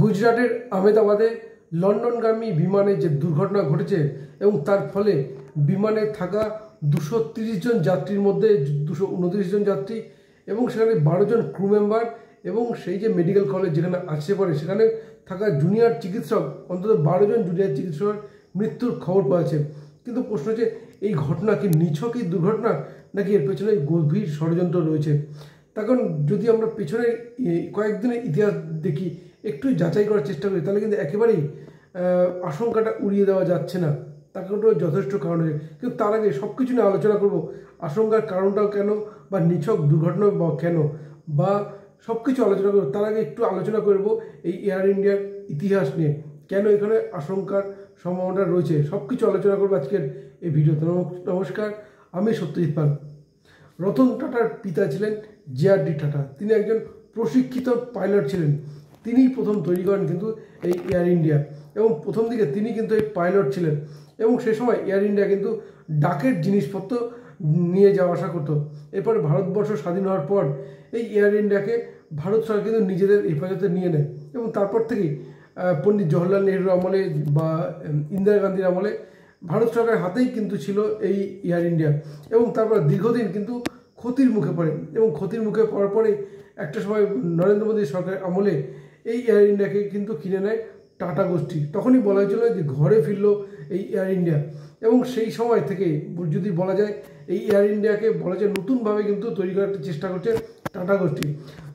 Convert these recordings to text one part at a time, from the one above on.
গুজরাটের আহমেদাবাদে লন্ডনগামী বিমানে যে দুর্ঘটনা ঘটেছে এবং তার ফলে বিমানে থাকা 230 জন যাত্রীর মধ্যে 229 জন যাত্রী এবং সেখানে 12 জন ক্রু মেম্বার এবং সেই যে মেডিকেল কলেজ যেখানে আসতে পারে সেখানে থাকা জুনিয়র চিকিৎসক অন্তত 12 জন জুনিয়র চিকিৎসকের মৃত্যুর খবর পাওয়া যাচ্ছে। কিন্তু প্রশ্ন হচ্ছে এই ঘটনা কি নিছকই দুর্ঘটনা নাকি এর পেছনে গভীর ষড়যন্ত্র রয়েছে। তখন যদি আমরা পেছনে কয়েকদিনের ইতিহাস দেখি, একটু যাচাই করার চেষ্টা করি, তাহলে কিন্তু একেবারেই আশঙ্কাটা উড়িয়ে দেওয়া যাচ্ছে না। তার কারণে যথেষ্ট কারণ আছে, কিন্তু তার আগে সব কিছু নিয়ে আলোচনা করব। আশঙ্কার কারণটাও কেন, বা নিছক দুর্ঘটনা বা কেন, বা সব কিছু আলোচনা করব। তার আগে একটু আলোচনা করব এই এয়ার ইন্ডিয়ার ইতিহাস নিয়ে, কেন এখানে আশঙ্কার সম্ভাবনা রয়েছে, সব কিছু আলোচনা করবো আজকের এই ভিডিওতে। নমস্কার, আমি সত্যজিৎ পাল। রতন টাটার পিতা ছিলেন জে.আর.ডি. টাটা। তিনি একজন প্রশিক্ষিত পাইলট ছিলেন। তিনিই প্রথম তৈরি করেন কিন্তু এই এয়ার ইন্ডিয়া, এবং প্রথম দিকে তিনি কিন্তু এই পাইলট ছিলেন এবং সে সময় এয়ার ইন্ডিয়া কিন্তু ডাকের জিনিসপত্র নিয়ে যাওয়া আসা করতো। এরপর ভারতবর্ষ স্বাধীন হওয়ার পর এই এয়ার ইন্ডিয়াকে ভারত সরকার কিন্তু নিজেদের হেফাজতে নিয়ে নেয় এবং তারপর থেকেই পণ্ডিত জওহরলাল নেহরুর আমলে বা ইন্দিরা গান্ধীর আমলে ভারত সরকারের হাতেই কিন্তু ছিল এই এয়ার ইন্ডিয়া। এবং তারপর দীর্ঘদিন কিন্তু ক্ষতির মুখে পড়ে এবং ক্ষতির মুখে পড়ার পরে একটা সময় নরেন্দ্র মোদী সরকারের আমলে এই এয়ার ইন্ডিয়াকে কিন্তু কিনে নেয় টাটা গোষ্ঠী। তখনই বলা হয়েছিল যে ঘরে ফিরল এই এয়ার ইন্ডিয়া, এবং সেই সময় থেকে যদি বলা যায় এই এয়ার ইন্ডিয়াকে বলা যায় নতুনভাবে কিন্তু তৈরি করার চেষ্টা করছে টাটা গোষ্ঠী।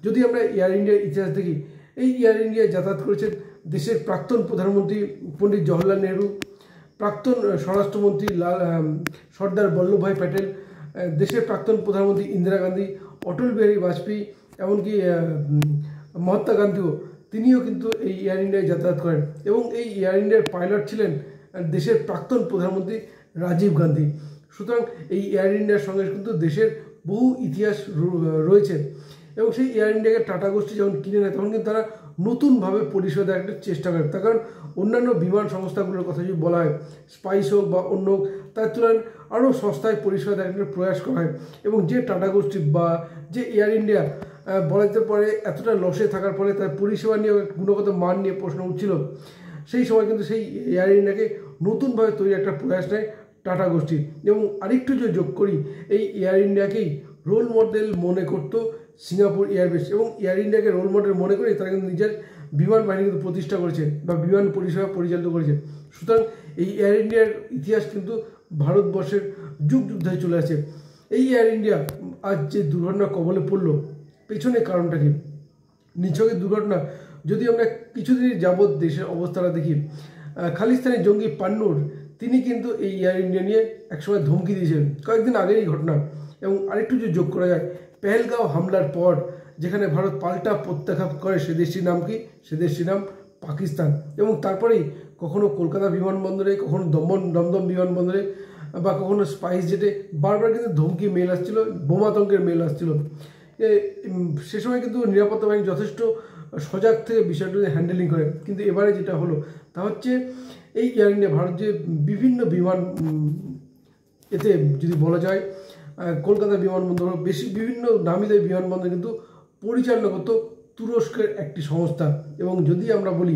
যদি আমরা এয়ার ইন্ডিয়ার ইতিহাস দেখি, এই এয়ার ইন্ডিয়ায় যাতায়াত করেছেন দেশের প্রাক্তন প্রধানমন্ত্রী পণ্ডিত জওহরলাল নেহরু, প্রাক্তন স্বরাষ্ট্রমন্ত্রী সর্দার বল্লভভাই প্যাটেল, দেশের প্রাক্তন প্রধানমন্ত্রী ইন্দিরা গান্ধী, অটল বিহারী বাজপেয়ী, এমনকি মহাত্মা গান্ধীও তিনিও কিন্তু এই এয়ার ইন্ডিয়ায় যাতায়াত করেন। এবং এই এয়ার ইন্ডিয়ার পাইলট ছিলেন দেশের প্রাক্তন প্রধানমন্ত্রী রাজীব গান্ধী। সুতরাং এই এয়ার ইন্ডিয়ার সঙ্গে কিন্তু দেশের বহু ইতিহাস রয়েছে। এবং সেই এয়ার ইন্ডিয়াকে টাটা গোষ্ঠী যখন কিনে নেয় তখন কিন্তু তারা নতুনভাবে পরিষেবা দেওয়ার একটা চেষ্টা করে। তার কারণ অন্যান্য বিমান সংস্থাগুলোর কথা যদি বলা হয়, স্পাইস হোক বা অন্য হোক, তার তুলনায় আরও সস্তায় পরিষেবা দেওয়ার একটা প্রয়াস করা হয়। এবং যে টাটা গোষ্ঠী বা যে এয়ার ইন্ডিয়া বলা যেতে পারে এতটা লসে থাকার ফলে তার পরিষেবা নিয়ে গুণগত মান নিয়ে প্রশ্ন উঠছিল, সেই সময় কিন্তু সেই এয়ার ইন্ডিয়াকে নতুনভাবে তৈরি একটা প্রয়াস নেয় টাটা গোষ্ঠী। এবং আরেকটু যদি যোগ করি, এই এয়ার ইন্ডিয়াকেই রোল মডেল মনে করতো সিঙ্গাপুর এয়ারবেস, এবং এয়ার ইন্ডিয়াকে রোল মডেল মনে করে তারা কিন্তু নিজের বিমান বাহিনী কিন্তু প্রতিষ্ঠা করেছে বা বিমান পরিষেবা পরিচালিত করেছে। সুতরাং এই এয়ার ইন্ডিয়ার ইতিহাস কিন্তু ভারতবর্ষের যুগ যুগ ধরে চলে আসে। এই এয়ার ইন্ডিয়া আজ যে দুর্ঘটনার কবলে পড়লো, পেছনে কারণটা কি? নিছকই দুর্ঘটনা যদি আমরা কিছুদিন যাবৎ দেশের অবস্থাটা দেখি, খালিস্তানি জঙ্গি পান্নুর তিনি কিন্তু এই এয়ার ইন্ডিয়া নিয়ে একসময় ধমকি দিয়েছেন, কয়েকদিন আগের এই ঘটনা। এবং আরেকটু যদি যোগ করা যায়, পেহেলগাঁও হামলার পর যেখানে ভারত পাল্টা প্রত্যাঘাত করে, সে দেশটির নাম কি? সে দেশটির নাম পাকিস্তান। এবং তারপরেই কখনো কলকাতা বিমানবন্দরে, কখনো দমদম বিমানবন্দরে বা কখনো স্পাইস জেটে বারবার কিন্তু ধমকি মেল আসছিল, বোমাতঙ্কের মেল আসছিল। সে সময় কিন্তু নিরাপত্তা বাহিনী যথেষ্ট সজাগ থেকে বিষয়টা হ্যান্ডেলিং করে। কিন্তু এবারে যেটা হলো তা হচ্ছে এই এয়ার ইন্ডিয়া ভারত যে বিভিন্ন বিমান, এতে যদি বলা যায় কলকাতা বিমানবন্দর বিভিন্ন নামি দামি বিমানবন্দর কিন্তু পরিচালনা করতো তুরস্কের একটি সংস্থা। এবং যদি আমরা বলি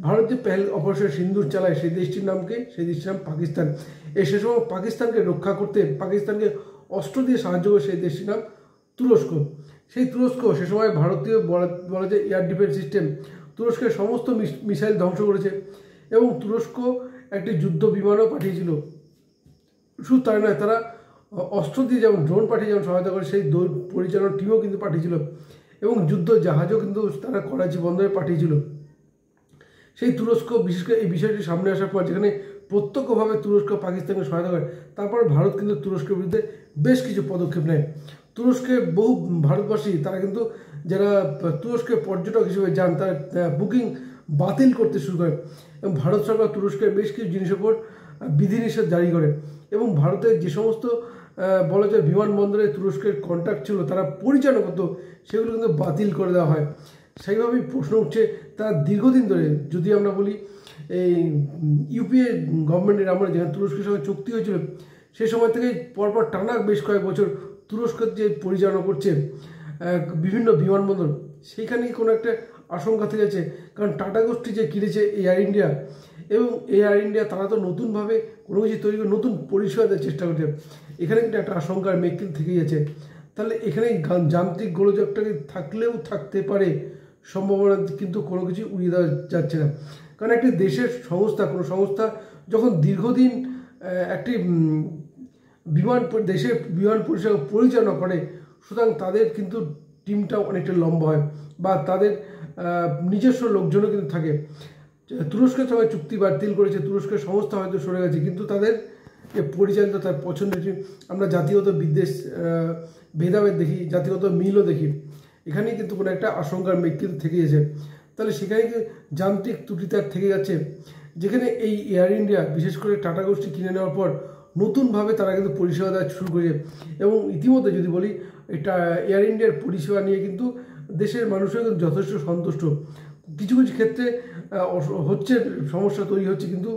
ভারত যে অপারেশন সিন্দুর চালায়, সেই দেশটির নামকে, সেই দেশটির নাম পাকিস্তান। সে সময় পাকিস্তানকে রক্ষা করতে, পাকিস্তানকে অস্ত্র দিয়ে সাহায্য করে সেই দেশটির নাম তুরস্ক। সেই তুরস্ক সে সময় ভারতীয় বলা যায় এয়ার ডিফেন্স সিস্টেম তুরস্কের সমস্ত মিসাইল ধ্বংস করেছে। এবং তুরস্ক একটি যুদ্ধ বিমানও পাঠিয়েছিল। শুধু তাই নয়, তারা অস্ত্র দিয়ে যেমন ড্রোন পাঠিয়ে যেমন সহায়তা করে, সেই পরিচালনার টিমও কিন্তু পাঠিয়েছিল। এবং যুদ্ধ জাহাজও কিন্তু তারা করাচি বন্দরে পাঠিয়েছিল। সেই তুরস্ক বিশেষ করে এই বিষয়টি সামনে আসার পর, যেখানে প্রত্যক্ষভাবে তুরস্ক পাকিস্তানকে সহায়তা করে, তারপর ভারত কিন্তু তুরস্কের বিরুদ্ধে বেশ কিছু পদক্ষেপ নেয়। তুরস্কে বহু ভারতবাসী তারা কিন্তু যারা তুরস্কের পর্যটক হিসেবে যান, তারা বুকিং বাতিল করতে শুরু করে। এবং ভারত সরকার তুরস্কের বেশ কিছু জিনিসের উপর বিধিনিষেধ জারি করে। এবং ভারতের যে সমস্ত বলা যায় বিমানবন্দরে তুরস্কের কন্ট্যাক্ট ছিল, তারা পরিচালনা করতো, সেগুলো কিন্তু বাতিল করে দেওয়া হয়। সেইভাবেই প্রশ্ন উঠছে, তারা দীর্ঘদিন ধরে যদি আমরা বলি এই ইউপিএ গভর্নমেন্টের আমলে যেখানে তুরস্কের সঙ্গে চুক্তি হয়েছিল, সেই সময় থেকে পরপর টানা বেশ কয়েক বছর তুরস্কের যে পরিচালনা করছে বিভিন্ন বিমানবন্দর, সেইখানে কোনো একটা আশঙ্কা থেকে যাচ্ছে, কারণ টাটা গোষ্ঠী যে কিনেছে এয়ার ইন্ডিয়া, এবং এয়ার ইন্ডিয়া তারা তো নতুনভাবে কোনো কিছু তৈরি করে নতুন পরিষেবা দেওয়ার চেষ্টা করছে। এখানে কিন্তু একটা আশঙ্কার মেঘ কিন্তু থেকে যাচ্ছে। তাহলে এখানে যান্ত্রিক গোলযোগটা থাকলেও থাকতে পারে, সম্ভাবনা কিন্তু কোনো কিছু উড়িয়ে দেওয়া যাচ্ছে না। কারণ একটি দেশের সংস্থা, কোনো সংস্থা যখন দীর্ঘদিন একটি দেশের বিমান পরিষেবা পরিচালনা করে, সুতরাং তাদের কিন্তু টিমটাও অনেকটা লম্বা হয়, বা তাদের নিজস্ব লোকজনও কিন্তু থাকে। তুরস্কের সঙ্গে চুক্তি বাতিল করেছে, তুরস্কের সংস্থা হয়তো সরে গেছে, কিন্তু তাদের যে পরিচালিত তার পছন্দের আমরা জাতিগত বিদ্বেষ ভেদাভেদ দেখি, জাতিগত মিলও দেখি। এখানেই কিন্তু কোনো একটা আশঙ্কার মেঘ কিন্তু থেকে গেছে। তাহলে সেখানে যান্ত্রিক ত্রুটি তার থেকে যাচ্ছে, যেখানে এই এয়ার ইন্ডিয়া বিশেষ করে টাটা গোষ্ঠী কিনে নেওয়ার পর নতুনভাবে তারা কিন্তু পরিষেবা দেওয়া শুরু করেছে। এবং ইতিমধ্যে যদি বলি, এটা এয়ার ইন্ডিয়ার পরিষেবা নিয়ে কিন্তু দেশের মানুষও কিন্তু যথেষ্ট সন্তুষ্ট। কিছু কিছু ক্ষেত্রে হচ্ছে সমস্যা তৈরি হচ্ছে, কিন্তু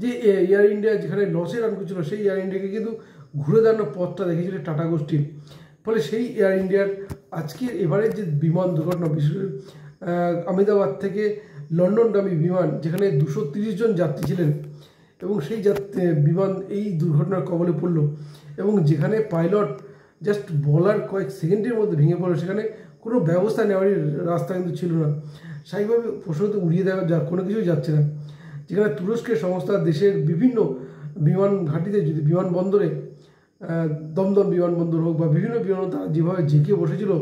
যে এয়ার ইন্ডিয়া যেখানে লসে রান করছিল, সেই এয়ার ইন্ডিয়াকে কিন্তু ঘুরে দাঁড়ানোর পথটা দেখেছিল টাটা গোষ্ঠী। ফলে সেই এয়ার ইন্ডিয়ার আজকে এবারের যে বিমান দুর্ঘটনা, বিশেষ করে আহমেদাবাদ থেকে লন্ডনগামী বিমান, যেখানে 230 জন যাত্রী ছিলেন, এবং সেই বিমান এই দুর্ঘটনার কবলে পড়ল, এবং যেখানে পাইলট জাস্ট বলার কয়েক সেকেন্ডের মধ্যে ভেঙে পড়লো, সেখানে কোনো ব্যবস্থা নেওয়ারই রাস্তা কিন্তু ছিল না। স্বাভাবিকভাবে প্রশ্নতে উড়িয়ে দেওয়া কোনো কিছুই যাচ্ছে না। যেখানে তুরস্কের সংস্থা দেশের বিভিন্ন বিমান ঘাঁটিতে, যদি বিমানবন্দরে, দমদম বিমানবন্দর হোক বা বিভিন্ন বিমানবন্দর, তারা যেভাবে জেঁকে বসেছিল,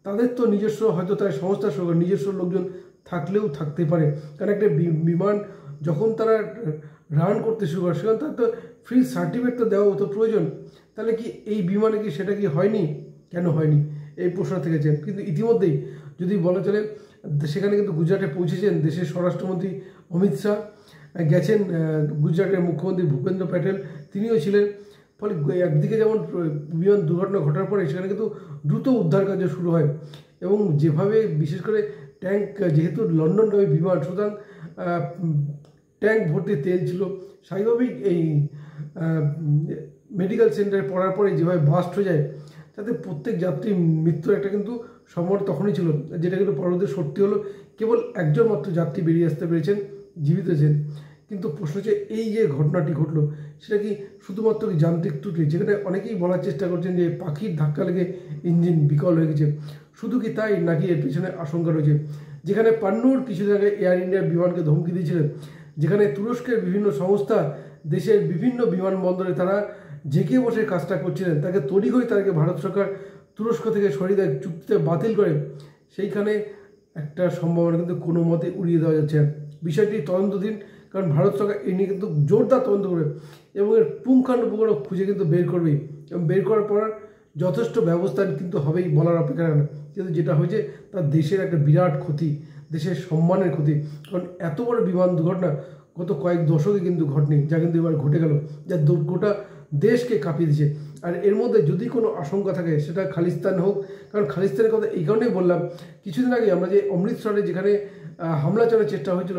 তাদের তো নিজস্ব হয়তো তার সংস্থার সঙ্গে নিজস্ব লোকজন থাকলেও থাকতে পারে। কারণ একটা বিমান যখন তারা রান করতে শুরু করে, সেখানে তার তো ফ্রি সার্টিফিকেট তো দেওয়া হতো প্রয়োজন। তাহলে কি এই বিমানে কি সেটা কি হয়নি? কেন হয়নি এই প্রশ্ন থেকেছে। কিন্তু ইতিমধ্যেই যদি বলা চলে, সেখানে কিন্তু গুজরাটে পৌঁছেছেন দেশের স্বরাষ্ট্রমন্ত্রী অমিত শাহ, গেছেন গুজরাটের মুখ্যমন্ত্রী ভূপেন্দ্র প্যাটেল, তিনিও ছিলেন। ফলে একদিকে যেমন বিমান দুর্ঘটনা ঘটার পরে সেখানে কিন্তু দ্রুত উদ্ধার কার্য শুরু হয়, এবং যেভাবে বিশেষ করে ট্যাঙ্ক, যেহেতু লন্ডনগামী বিমান, সুতরাং ট্যাঙ্ক ভর্তি তেল ছিল, স্বাভাবিকভাবেই এই মেডিকেল সেন্টারে পড়ার পরে যেভাবে বাস্ট হয়ে যায়, তাতে প্রত্যেক যাত্রী মৃত্যুর একটা কিন্তু সম্ভাবনা তখনই ছিল, যেটা কিন্তু পরবর্তী সত্যি হলো। কেবল একজন মাত্র যাত্রী বেরিয়ে আসতে পেরেছেন, জীবিত আছেন। কিন্তু প্রশ্ন হচ্ছে, এই যে ঘটনাটি ঘটলো, সেটা কি শুধুমাত্র যান্ত্রিক ত্রুটি? যেখানে অনেকেই বলার চেষ্টা করছেন যে পাখির ধাক্কা লেগে ইঞ্জিন বিকল হয়ে গেছে, শুধু কি তাই, নাকি এর পিছনে আশঙ্কা রয়েছে? যেখানে পান্নুর কিছুদিন আগে এয়ার ইন্ডিয়ার বিমানকে ধমকি দিয়েছিলেন, যেখানে তুরস্কের বিভিন্ন সংস্থা দেশের বিভিন্ন বিমানবন্দরে তারা জেঁকে বসে কাজটা করছিলেন, তাকে তড়িঘড়ি তাদেরকে ভারত সরকার তুরস্ক থেকে সরিয়ে দেয়, চুক্তিতে বাতিল করে, সেইখানে একটা সম্ভাবনা কিন্তু কোনো মতে উড়িয়ে দেওয়া যাচ্ছে। বিষয়টি তদন্তধীন, কারণ ভারত সরকার এই নিয়ে কিন্তু জোরদার তদন্ত করবে, এবং এর পুঙ্খানুপুঙ্খ খুঁজে কিন্তু বের করবেই, এবং বের করার পর যথেষ্ট ব্যবস্থা কিন্তু হবেই, বলার অপেক্ষা রাখে না। কিন্তু যেটা হয়েছে, তার দেশের একটা বিরাট ক্ষতি, দেশের সম্মানের ক্ষতি। কারণ এত বড় বিমান দুর্ঘটনা গত কয়েক দশকে কিন্তু ঘটেনি, যা কিন্তু এবার ঘটে গেল, যা গোটা দেশকে কাঁপিয়ে দিচ্ছে। আর এর মধ্যে যদি কোনো আশঙ্কা থাকে, সেটা খালিস্তান হোক, কারণ খালিস্তানের কথা এই কারণেই বললাম, কিছুদিন আগে আমরা যে অমৃতসরে যেখানে হামলা চালানোর চেষ্টা হয়েছিল,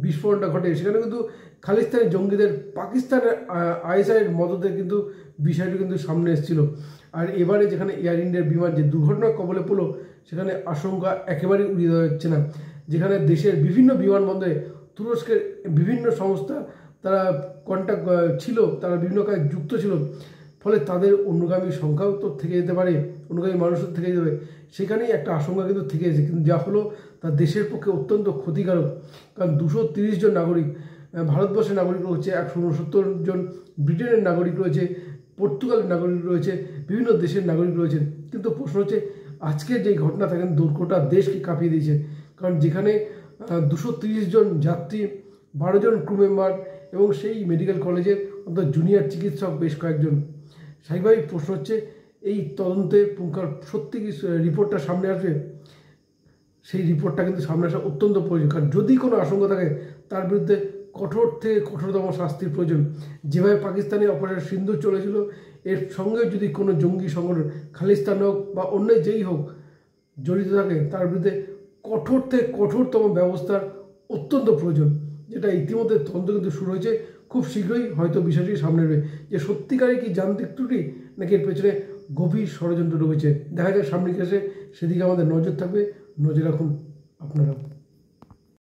বিস্ফোরণটা ঘটে, সেখানে কিন্তু খালিস্তানি জঙ্গিদের পাকিস্তানের আইএসআইয়ের মদতে কিন্তু বিষয়টি কিন্তু সামনে এসেছিল। আর এবারে যেখানে এয়ার ইন্ডিয়ার বিমান যে দুর্ঘটনার কবলে পড়লো, সেখানে আশঙ্কা একেবারেই উড়িয়ে দেওয়া যাচ্ছে না। যেখানে দেশের বিভিন্ন বিমানবন্দরে তুরস্কের বিভিন্ন সংস্থা তারা কন্ট্যাক্ট ছিল, তারা বিভিন্ন কাজে যুক্ত ছিল, ফলে তাদের অনুগামী সংখ্যাও তো থেকে যেতে পারে, অনুগামী মানুষও থেকে যেতে পারে। সেখানেই একটা আশঙ্কা কিন্তু থেকে গেছে, কিন্তু যা হলো তা দেশের পক্ষে অত্যন্ত ক্ষতিকারক। কারণ 230 জন নাগরিক, ভারতবর্ষের নাগরিক রয়েছে 169 জন, ব্রিটেনের নাগরিক রয়েছে, পর্তুগালের নাগরিক রয়েছে, বিভিন্ন দেশের নাগরিক রয়েছেন। কিন্তু প্রশ্ন হচ্ছে, আজকের যে ঘটনা থাকে গোটা দেশকে কাঁপিয়ে দিয়েছে। কারণ যেখানে 230 জন যাত্রী, 12 জন ক্রু মেম্বার, এবং সেই মেডিকেল কলেজের অন্তত জুনিয়র চিকিৎসক বেশ কয়েকজন। স্বাভাবিক প্রশ্ন হচ্ছে, এই তদন্তে সত্যি কি রিপোর্টটা সামনে আসবে? সেই রিপোর্টটা কিন্তু সামনে আসা অত্যন্ত প্রয়োজন। কারণ যদি কোনো আশঙ্কা থাকে, তার বিরুদ্ধে কঠোর থেকে কঠোরতম শাস্তির প্রয়োজন। যেভাবে পাকিস্তানি অপারেশন সিন্দুর চলেছিল, এর সঙ্গে যদি কোনো জঙ্গি সংগঠন, খালিস্তান হোক বা অন্য যেই হোক, জড়িত থাকে, তার বিরুদ্ধে কঠোর থেকে কঠোরতম ব্যবস্থার অত্যন্ত প্রয়োজন। যেটা ইতিমধ্যে তদন্ত কিন্তু শুরু হয়েছে, খুব শীঘ্রই হয়তো বিষয়টি সামনে নেবে যে সত্যিকারে কি যান্ত্রিক ত্রুটি, নাকি এর পেছনে গভীর ষড়যন্ত্র রয়েছে। দেখা যাক সামনে কি আসে, সেদিকে আমাদের নজর থাকবে। নজর রাখুন আপনারা